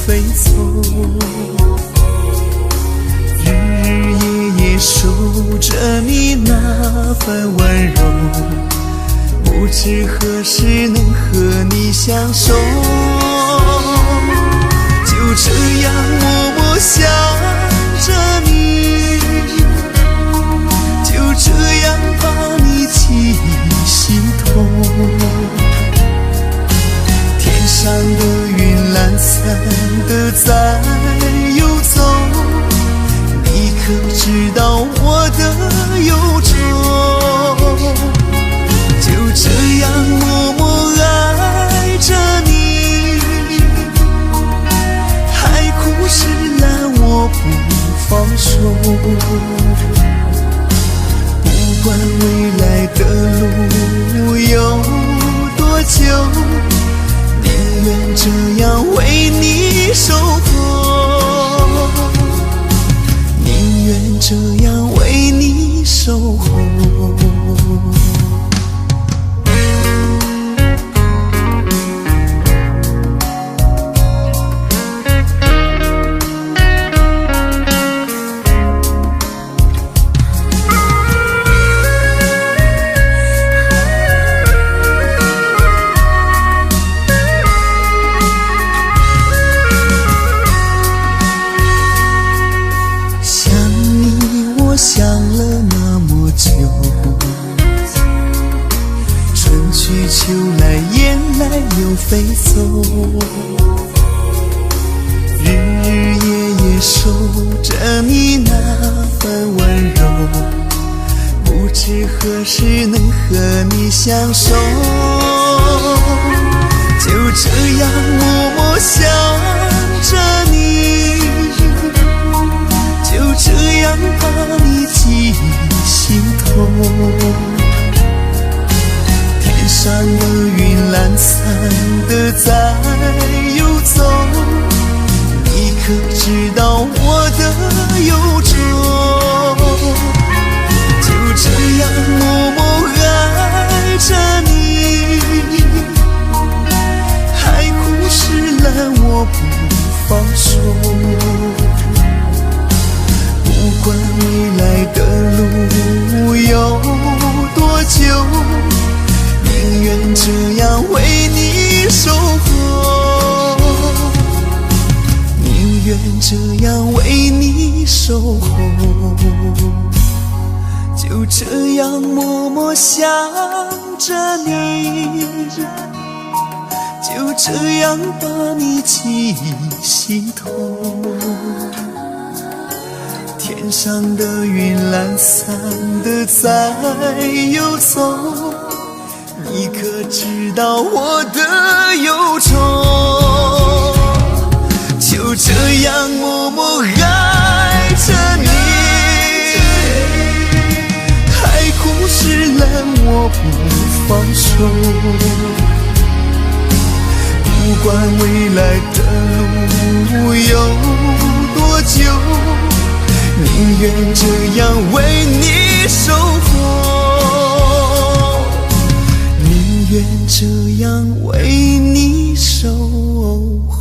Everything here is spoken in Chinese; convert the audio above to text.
飞走，日日夜夜守着你那份温柔，不知何时能和你相守，就这样默默想着你，就这样把你记心头。天上的云懒散的在游走，你可知道我的忧愁？就这样默默爱着你，海枯石烂我不放手，不管未来的路有多久，宁愿这样为你守候，宁愿这样为你守候。想了那么久，春去秋来，雁来又飞走，日日夜夜守着你那份温柔，不知何时能和你相守，就这样默默想着你，就这样把你记心头。天上的云懒散的在游走，你可知道我的忧愁？就这样默默爱着你，海枯石烂我不放手，不管未来的路有多久，宁愿这样为你守候，宁愿这样为你守候，就这样默默想着你，就这样把你记心头。天上的云懒散的在游走，你可知道我的忧愁？就这样默默爱着你，海枯石烂我不放手，不管未来的路有多久，宁愿这样为你守候，宁愿这样为你守候。